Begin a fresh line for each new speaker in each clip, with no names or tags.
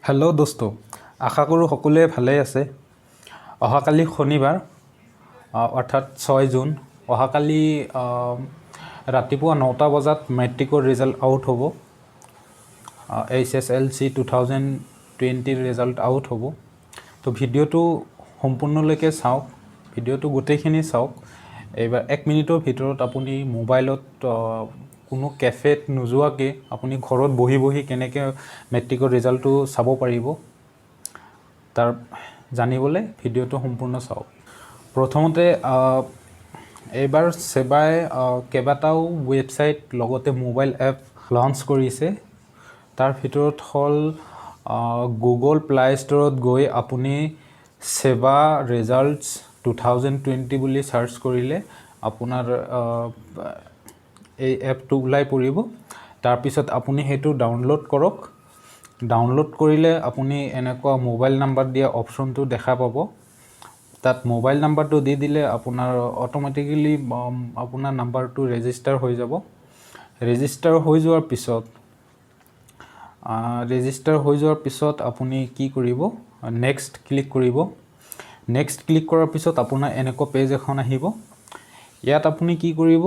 Hello दोस्तों, आशा करूँ सकलोৱে ভালে আছে। অহাকালি শনিবাৰ অৰ্থাৎ 6 জুন অহাকালি ৰাতিপুৱা 9টা বজাত মেট্ৰিকৰ ৰিজাল্ট আউট হ'ব। HSLC 2020 ৰিজাল্ট আউট হ'ব। তো ভিডিঅ'টো সম্পূৰ্ণলৈকে চাওক, ভিডিঅ'টো গোটেইখিনি চাওক। এইবাৰ 1 মিনিটৰ ভিতৰত আপুনি মোবাইলত কোনো কেফেত নোযোৱাকৈ আপুনি ঘৰত বহি বহি কেনেকৈ মেট্ৰিকৰ ৰিজাল্টটো চাব পাৰিব তাৰ জানিবলৈ ভিডিঅ'টো সম্পূৰ্ণ চাওক। প্ৰথমতে এইবাৰ সেবাই কেইবাটাও ৱেবছাইট লগতে মোবাইল এপ লঞ্চ কৰিছে। তাৰ ভিতৰত হ'ল গুগল প্লে ষ্টৰত গৈ আপুনি সেবা ৰিজাল্টছ 2020 বুলি সাৰ্চ কৰিলে আপোনাৰ এই এপটো ওলাই পৰিব। তাৰপিছত আপুনি সেইটো ডাউনলোড কৰক। ডাউনলোড কৰিলে আপুনি এনেকুৱা মোবাইল নাম্বাৰ দিয়া অপশ্যনটো দেখা পাব। তাত মোবাইল নাম্বাৰটো দি দিলে আপোনাৰ অটোমেটিক্যালি আপোনাৰ নাম্বাৰটো ৰেজিষ্টাৰ হৈ যাব। ৰেজিষ্টাৰ হৈ যোৱাৰ পিছত আপুনি কি কৰিব, নেক্সট ক্লিক কৰিব। নেক্সট ক্লিক কৰাৰ পিছত আপোনাৰ এনেকুৱা পেজ এখন আহিব। ইয়াত আপুনি কি কৰিব,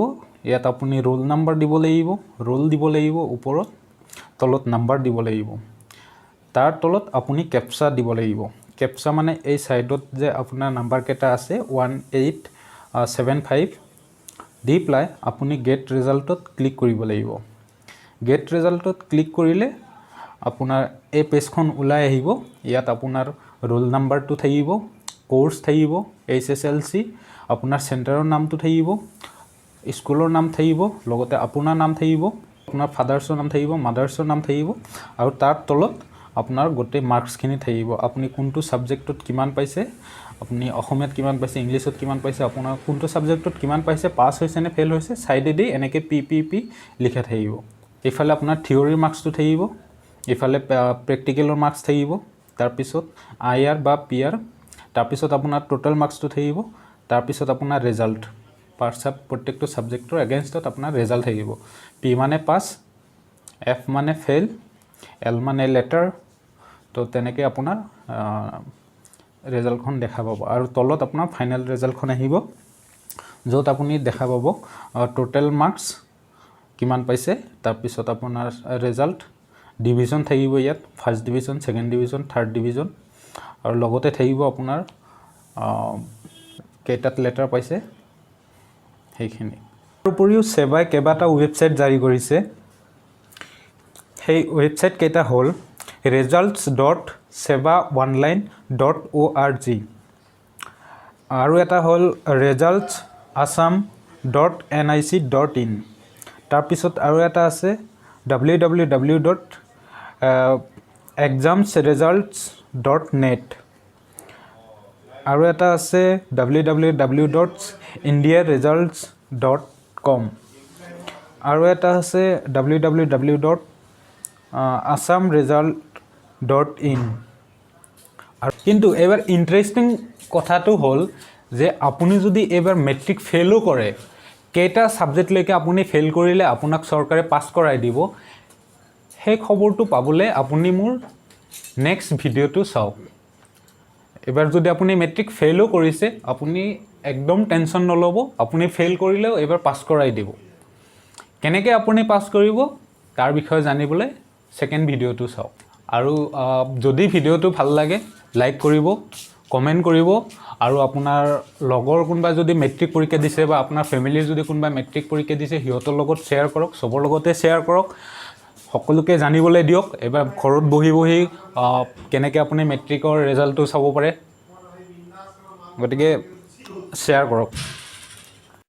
ইয়াত আপুনি ৰোল নাম্বাৰ দিব লাগিব, ৰোল দিব লাগিব ওপৰত, তলত নাম্বাৰ দিব লাগিব। তাৰ তলত আপুনি কেপচা দিব লাগিব। কেপচা মানে এই সাইডত যে আপোনাৰ নাম্বাৰ কেইটা আছে 1875 দি পেলাই আপুনি গেট ৰিজাল্টত ক্লিক কৰিব লাগিব। গেট ৰিজাল্টত ক্লিক কৰিলে আপোনাৰ এই পেজখন ওলাই আহিব। ইয়াত আপোনাৰ ৰোল নাম্বাৰটো থাকিব, কোৰ্স থাকিব, HSLC, আপোনাৰ চেণ্টাৰৰ নামটো থাকিব, স্কুলৰ নাম থাকিব, লগতে আপোনাৰ নাম থাকিব, আপোনাৰ ফাদাৰ্ছৰ নাম থাকিব, মাদাৰ্ছৰ নাম থাকিব আৰু তাৰ তলত আপোনাৰ গোটেই মাৰ্কছখিনি থাকিব। আপুনি কোনটো সাবজেক্টত কিমান পাইছে, আপুনি অসমীয়াত কিমান পাইছে, ইংলিছত কিমান পাইছে, আপোনাৰ কোনটো সাবজেক্টত কিমান পাইছে, পাছ হৈছে নে ফেল হৈছে, সাইডেদি এনেকৈ পি লিখা থাকিব। এইফালে আপোনাৰ থিয়ৰীৰ মাৰ্কছটো থাকিব, এইফালে প্ৰেক্টিকেলৰ মাৰ্কছ থাকিব, তাৰপিছত IR বা PR, তাৰপিছত আপোনাৰ টোটেল মাৰ্কছটো থাকিব, তাৰপিছত আপোনাৰ ৰিজাল্ট প্ৰত্যেকটো সাবজেক্টৰ এগেইনষ্টত আপোনাৰ ৰিজাল্ট থাকিব। P মানে পাছ, F মানে ফেইল, L মানে লেটাৰ। তো তেনেকৈ আপোনাৰ ৰিজাল্টখন দেখা পাব আৰু তলত আপোনাৰ ফাইনেল ৰিজাল্টখন আহিব, য'ত আপুনি দেখা পাব টোটেল মাৰ্কছ কিমান পাইছে, তাৰপিছত আপোনাৰ ৰিজাল্ট, ডিভিজন থাকিব ইয়াত, first division, second division, third division আৰু লগতে থাকিব আপোনাৰ কেইটাত লেটাৰ পাইছে সেইখিনি। তাৰ উপৰিও সেবাই কেইবাটা ৱেবছাইট জাৰি কৰিছে। সেই ৱেবছাইট কেইটা হ'ল results.sebaonline.org আৰু এটা হ'ল resultsassam.nic.in। তাৰপিছত আৰু এটা আছে www.examsresults.net আৰু এটা আছে www.indiaresults.com আৰু এটা আছে www.assamresult.in। আৰু কিন্তু এইবাৰ ইণ্টাৰেষ্টিং কথাটো হ'ল যে আপুনি যদি এইবাৰ মেট্ৰিক ফেইলো কৰে, কেইটা ছাবজেক্টলৈকে আপুনি ফেইল কৰিলে আপোনাক চৰকাৰে পাছ কৰাই দিব, সেই খবৰটো পাবলৈ আপুনি মোৰ নেক্সট ভিডিঅ'টো চাওক। এবাৰ যদি আপুনি মেট্ৰিক ফেইলো কৰিছে, আপুনি একদম টেনশ্যন নল'ব, আপুনি ফেইল কৰিলেও এবাৰ পাছ কৰাই দিব। কেনেকৈ আপুনি পাছ কৰিব তাৰ বিষয়ে জানিবলৈ ছেকেণ্ড ভিডিঅ'টো চাওক। আৰু যদি ভিডিঅ'টো ভাল লাগে লাইক কৰিব, কমেণ্ট কৰিব আৰু আপোনাৰ লগৰ কোনোবাই যদি মেট্ৰিক পৰীক্ষা দিছে বা আপোনাৰ ফেমিলিৰ যদি কোনোবাই মেট্ৰিক পৰীক্ষা দিছে সিহঁতৰ লগত শ্বেয়াৰ কৰক, চবৰ লগতে শ্বেয়াৰ কৰক, সকলোকে জানিবলৈ দিয়ক এবাৰ ঘৰত বহি বহি কেনেকৈ আপুনি মেট্ৰিকৰ ৰিজাল্টটো চাব পাৰে। গতিকে শ্বেয়াৰ কৰক।